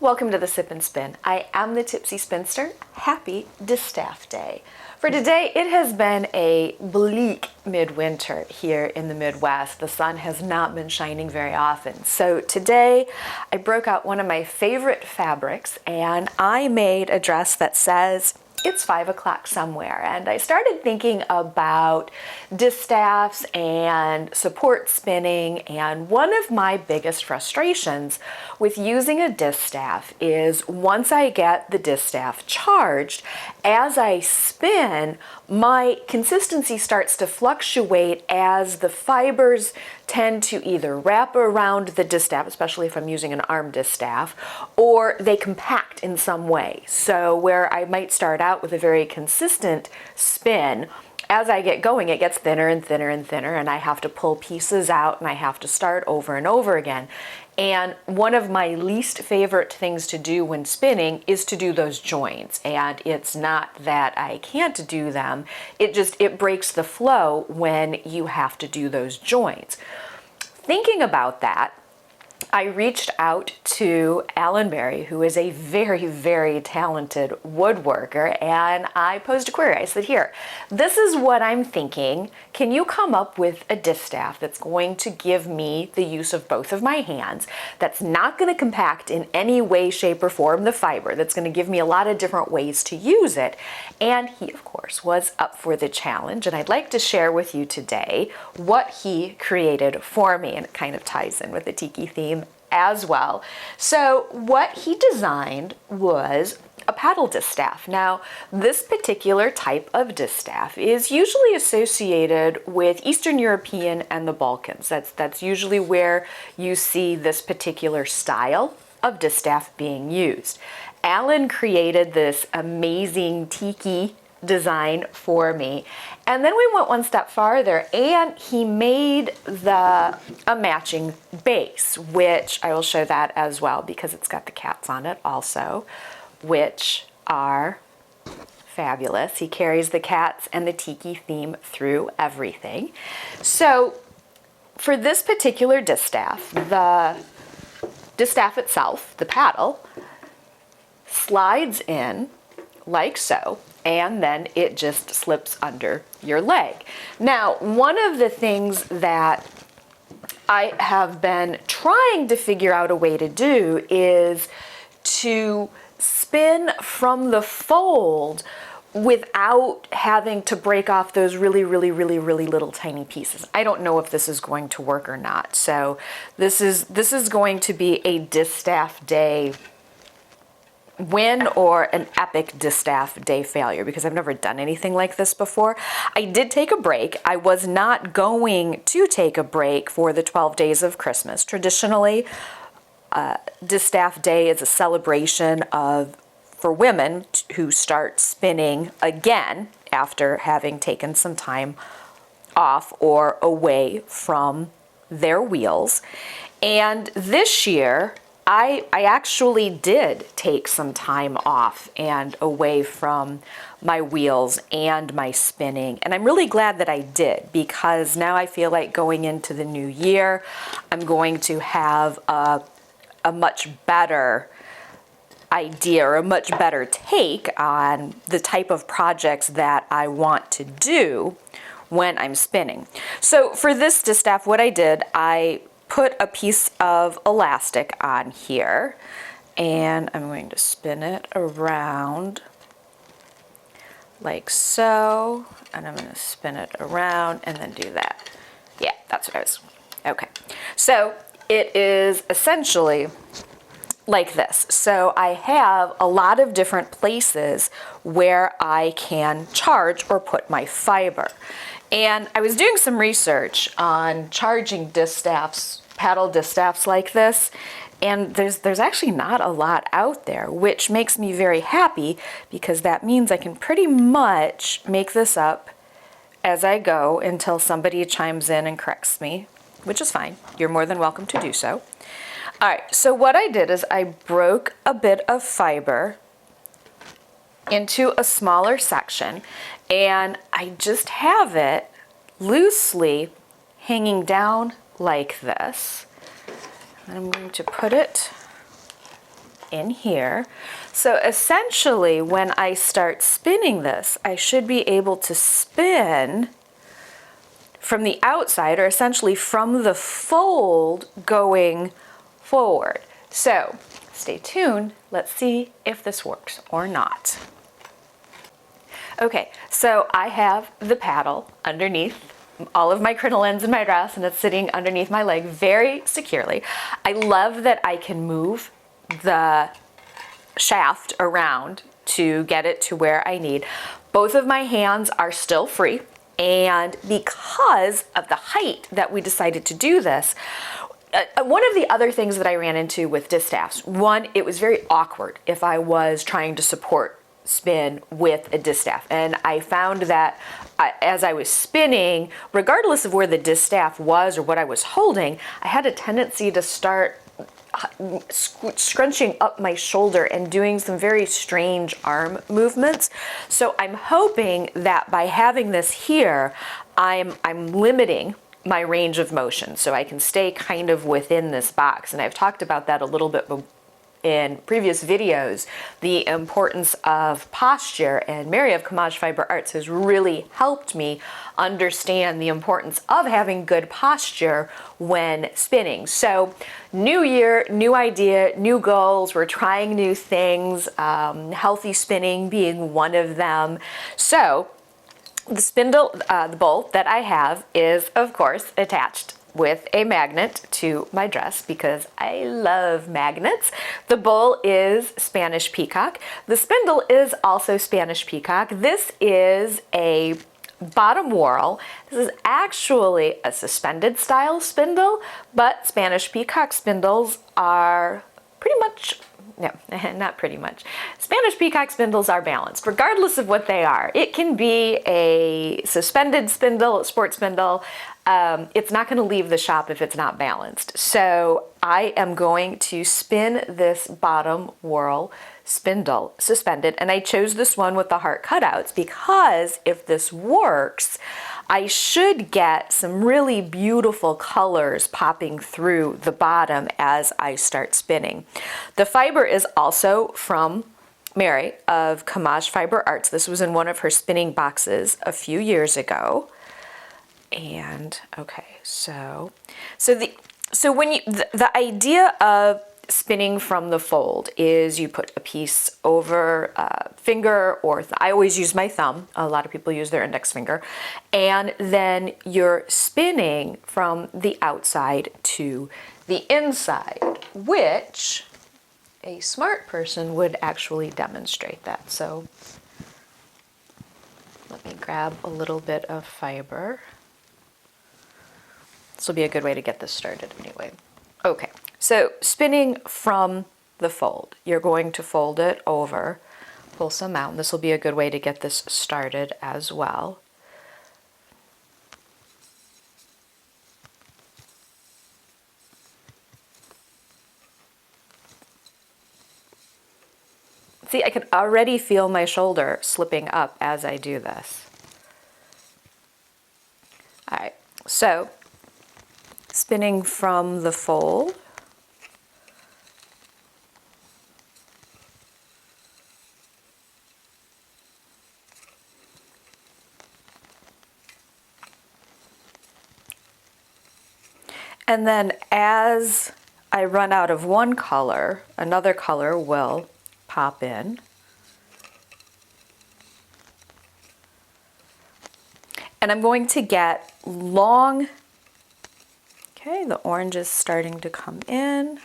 Welcome to the Sip and Spin. I am the Tipsy Spinster. Happy Distaff Day. For today, it has been a bleak midwinter here in the Midwest. The sun has not been shining very often. So today, I broke out one of my favorite fabrics and I made a dress that says, it's 5 o'clock somewhere, and I started thinking about distaffs and support spinning, and one of my biggest frustrations with using a distaff is once I get the distaff charged, as I spin, my consistency starts to fluctuate as the fibers tend to either wrap around the distaff, especially if I'm using an arm distaff, or they compact in some way. So where I might start out with a very consistent spin, as I get going, it gets thinner and thinner and thinner, and I have to pull pieces out and I have to start over and over again. And one of my least favorite things to do when spinning is to do those joints. And it's not that I can't do them, it breaks the flow when you have to do those joints. Thinking about that, I reached out to Alan Berry, who is a very, very talented woodworker, and I posed a query. I said, here, this is what I'm thinking. Can you come up with a distaff that's going to give me the use of both of my hands, that's not going to compact in any way, shape, or form the fiber, that's going to give me a lot of different ways to use it? And he, of course, was up for the challenge, and I'd like to share with you today what he created for me, and it kind of ties in with the Tiki theme as well. So what he designed was a paddle distaff. Now, this particular type of distaff is usually associated with Eastern European and the Balkans. That's usually where you see this particular style of distaff being used. Alan created this amazing Tiki design for me, and then we went one step farther and he made a matching base, which I will show that as well because it's got the cats on it also, which are fabulous. He carries the cats and the Tiki theme through everything. So for this particular distaff, the distaff itself, the paddle, slides in like so, and then it just slips under your leg. Now, one of the things that I have been trying to figure out a way to do is to spin from the fold without having to break off those really little tiny pieces. I don't know if this is going to work or not. So this is going to be a distaff day win or an epic distaff day failure because I've never done anything like this before. I did take a break. I was not going to take a break for the 12 days of Christmas. Traditionally, Distaff Day is a celebration for women who start spinning again after having taken some time off or away from their wheels. And this year, I actually did take some time off and away from my wheels and my spinning. And I'm really glad that I did because now I feel like going into the new year, I'm going to have a much better idea or a much better take on the type of projects that I want to do when I'm spinning. So for this distaff, what I did, I put a piece of elastic on here and I'm going to spin it around like so, and I'm going to spin it around and then do that. Yeah, that's what I was. Okay, so it is essentially like this. So I have a lot of different places where I can charge or put my fiber. And I was doing some research on charging distaffs, paddle distaffs like this, and there's actually not a lot out there, which makes me very happy because that means I can pretty much make this up as I go until somebody chimes in and corrects me, which is fine. You're more than welcome to do so. All right, so what I did is I broke a bit of fiber into a smaller section, and I just have it loosely hanging down like this. And I'm going to put it in here. So essentially, when I start spinning this, I should be able to spin from the outside, or essentially from the fold going forward. So stay tuned. Let's see if this works or not. Okay, so I have the paddle underneath all of my crinolines in my dress, and it's sitting underneath my leg very securely. I love that I can move the shaft around to get it to where I need. Both of my hands are still free, and because of the height that we decided to do this, one of the other things that I ran into with distaffs, one, it was very awkward if I was trying to support spin with a distaff, and I found that as I was spinning, regardless of where the distaff was or what I was holding, I had a tendency to start scrunching up my shoulder and doing some very strange arm movements. So I'm hoping that by having this here, I'm limiting my range of motion so I can stay kind of within this box. And I've talked about that a little bit in previous videos, the importance of posture, and Mary of Kamaj Fiber Arts has really helped me understand the importance of having good posture when spinning. So new year, new idea, new goals, we're trying new things, healthy spinning being one of them. So the spindle, the bowl that I have is of course attached with a magnet to my dress because I love magnets. The bowl is Spanish peacock. The spindle is also Spanish peacock. This is a bottom whorl. This is actually a suspended style spindle, but Spanish peacock spindles are pretty much, no, not pretty much. Spanish peacock spindles are balanced, regardless of what they are. It can be a suspended spindle, a sport spindle. It's not going to leave the shop if it's not balanced. So I am going to spin this bottom whorl spindle suspended, and I chose this one with the heart cutouts because if this works, I should get some really beautiful colors popping through the bottom as I start spinning. The fiber is also from Mary of Kamaj Fiber Arts. This was in one of her spinning boxes a few years ago. And okay, so when the idea of spinning from the fold is you put a piece over a finger, or I always use my thumb. A lot of people use their index finger, and then you're spinning from the outside to the inside, which a smart person would actually demonstrate that. So let me grab a little bit of fiber. This will be a good way to get this started anyway. Okay, so spinning from the fold, you're going to fold it over, pull some out, and this will be a good way to get this started as well. See, I can already feel my shoulder slipping up as I do this. All right, so spinning from the fold. And then as I run out of one color, another color will pop in. And I'm going to get long. Okay, the orange is starting to come in.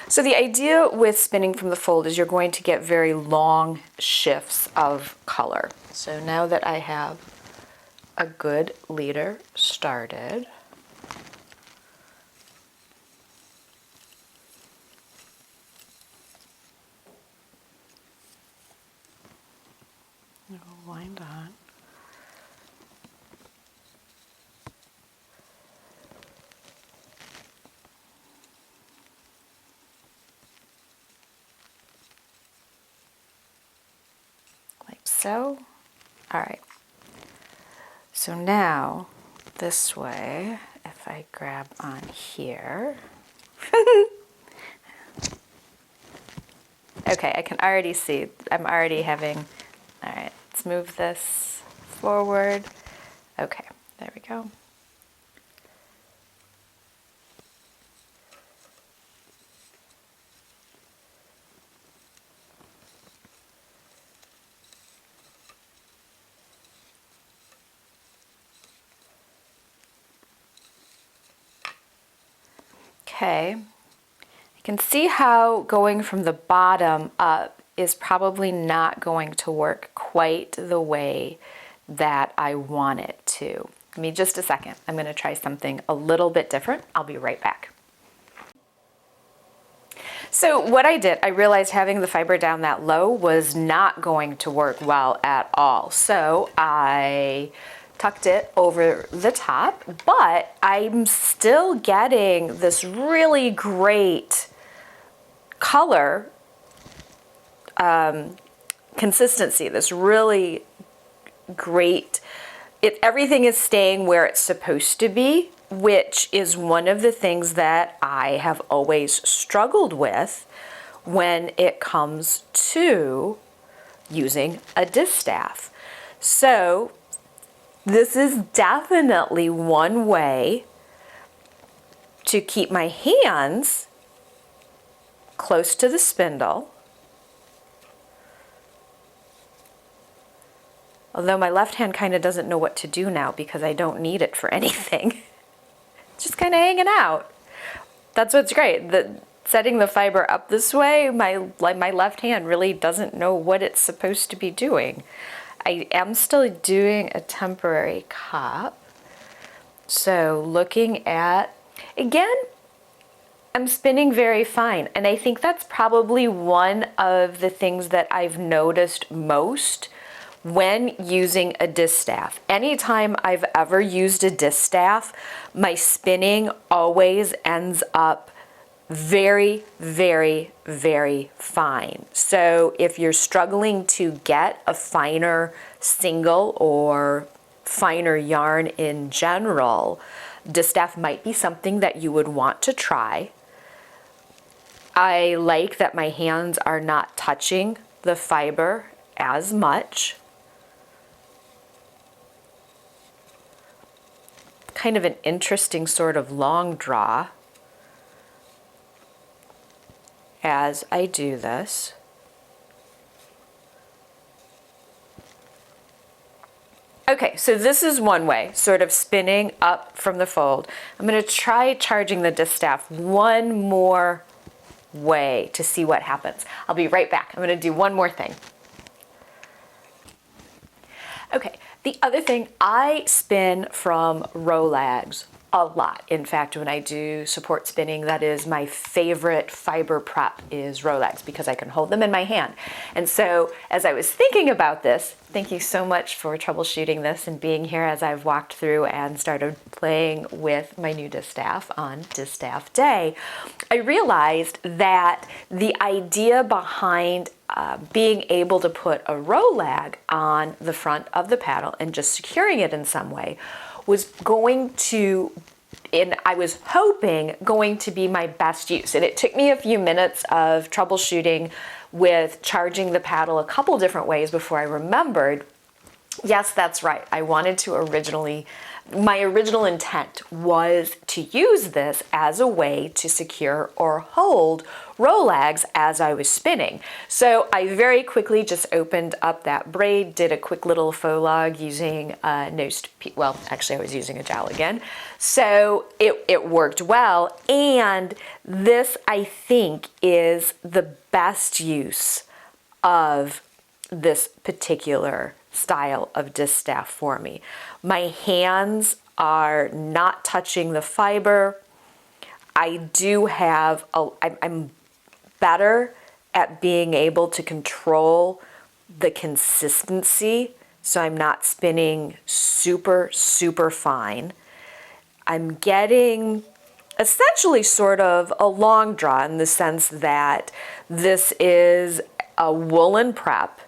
So the idea with spinning from the fold is you're going to get very long shifts of color. So now that I have a good leader started, wind on. Like so. All right. So now this way, if I grab on here, okay, I can already see, I'm already having, all right, let's move this forward. Okay, there we go. Okay, I can see how going from the bottom up is probably not going to work quite the way that I want it to. Give me just a second. I'm going to try something a little bit different. I'll be right back. So what I did, I realized having the fiber down that low was not going to work well at all. So I tucked it over the top, but I'm still getting this really great color consistency, this really great, everything is staying where it's supposed to be, which is one of the things that I have always struggled with when it comes to using a distaff. So this is definitely one way to keep my hands close to the spindle. Although my left hand kind of doesn't know what to do now because I don't need it for anything. It's just kind of hanging out. That's what's great. Setting the fiber up this way, my left hand really doesn't know what it's supposed to be doing. I am still doing a temporary cup. So looking at, again, I'm spinning very fine. And I think that's probably one of the things that I've noticed most when using a distaff. Anytime I've ever used a distaff, my spinning always ends up very, very, very fine. So if you're struggling to get a finer single or finer yarn in general, distaff might be something that you would want to try. I like that my hands are not touching the fiber as much. Kind of an interesting sort of long draw as I do this. Okay, so this is one way, sort of spinning up from the fold. I'm going to try charging the distaff one more way to see what happens. I'll be right back. I'm going to do one more thing. Okay, the other thing, I spin from rolags a lot. In fact, when I do support spinning, that is my favorite fiber prep is rolags because I can hold them in my hand. And so as I was thinking about this, thank you so much for troubleshooting this and being here as I've walked through and started playing with my new distaff on Distaff Day. I realized that the idea behind being able to put a rolag on the front of the paddle and just securing it in some way was going to, and I was hoping, going to be my best use. And it took me a few minutes of troubleshooting with charging the paddle a couple different ways before I remembered, yes, that's right. I wanted to my original intent was to use this as a way to secure or hold rolags as I was spinning. So I very quickly just opened up that braid, did a quick little faux log using well, actually I was using a jowl again. So it worked well. And this, I think, is the best use of this particular style of distaff for me. My hands are not touching the fiber. I do have, I'm better at being able to control the consistency, so I'm not spinning super, super fine. I'm getting essentially sort of a long draw in the sense that this is a woolen prep.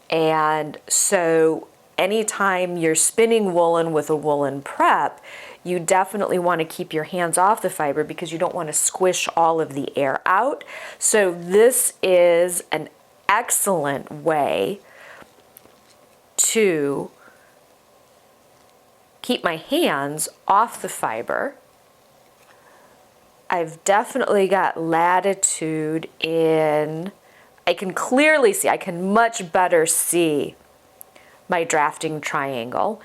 And so anytime you're spinning woolen with a woolen prep, you definitely want to keep your hands off the fiber because you don't want to squish all of the air out. So this is an excellent way to keep my hands off the fiber. I've definitely got latitude in, I can clearly see, I can much better see my drafting triangle.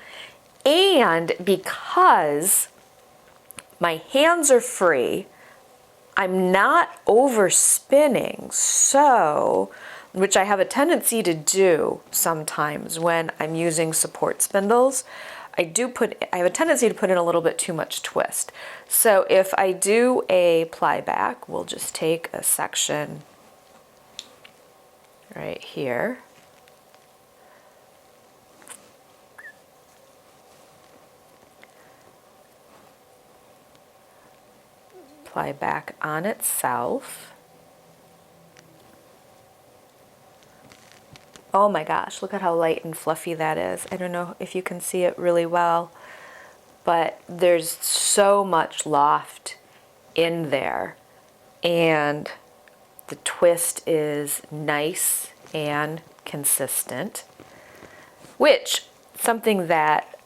And because my hands are free, I'm not overspinning, so, which I have a tendency to do sometimes when I'm using support spindles. I have a tendency to put in a little bit too much twist. So if I do a ply back, we'll just take a section right here. Ply back on itself. Oh my gosh, look at how light and fluffy that is. I don't know if you can see it really well, but there's so much loft in there, and the twist is nice and consistent, which something that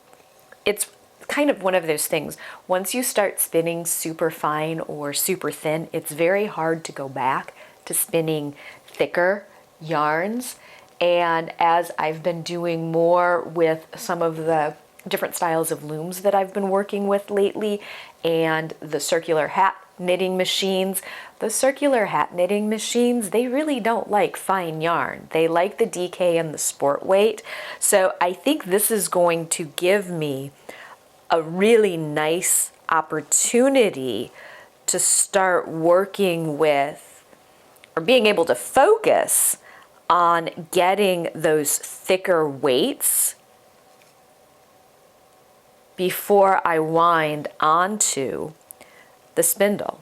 it's kind of one of those things. Once you start spinning super fine or super thin, it's very hard to go back to spinning thicker yarns. And as I've been doing more with some of the different styles of looms that I've been working with lately, and the circular hat knitting machines, the circular hat knitting machines, they really don't like fine yarn. They like the DK and the sport weight. So I think this is going to give me a really nice opportunity to start working with, or being able to focus on getting those thicker weights before I wind onto the spindle.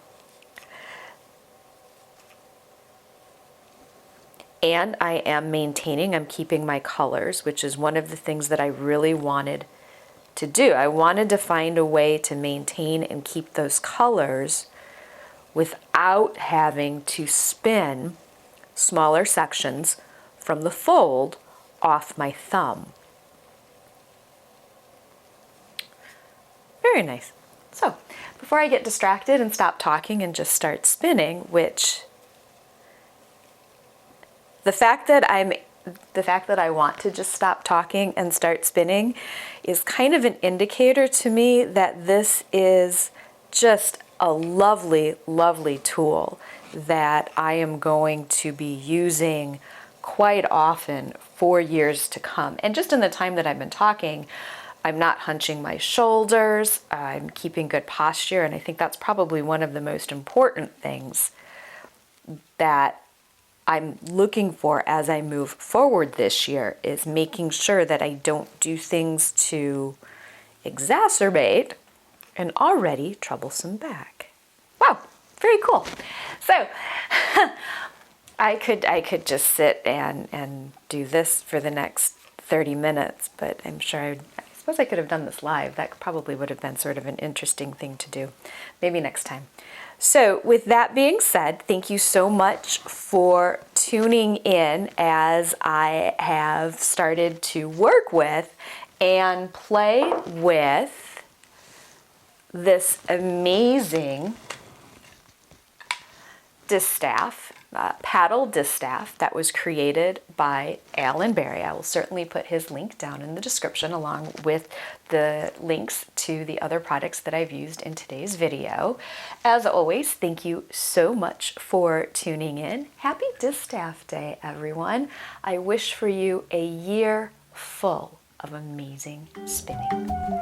And I am maintaining, I'm keeping my colors, which is one of the things that I really wanted to do. I wanted to find a way to maintain and keep those colors without having to spin smaller sections from the fold off my thumb. Very nice. So before I get distracted and stop talking and just start spinning, which the fact that I want to just stop talking and start spinning is kind of an indicator to me that this is just a lovely, lovely tool that I am going to be using quite often for years to come. And just in the time that I've been talking, I'm not hunching my shoulders, I'm keeping good posture, and I think that's probably one of the most important things that I'm looking for as I move forward this year, is making sure that I don't do things to exacerbate an already troublesome back. Wow, very cool. So I could just sit and do this for the next 30 minutes, but I'm sure I suppose I could have done this live. That probably would have been sort of an interesting thing to do. Maybe next time. So with that being said, thank you so much for tuning in as I have started to work with and play with this amazing distaff, paddle distaff that was created by Alan Berry. I will certainly put his link down in the description along with the links to the other products that I've used in today's video. As always, thank you so much for tuning in. Happy Distaff Day, everyone. I wish for you a year full of amazing spinning.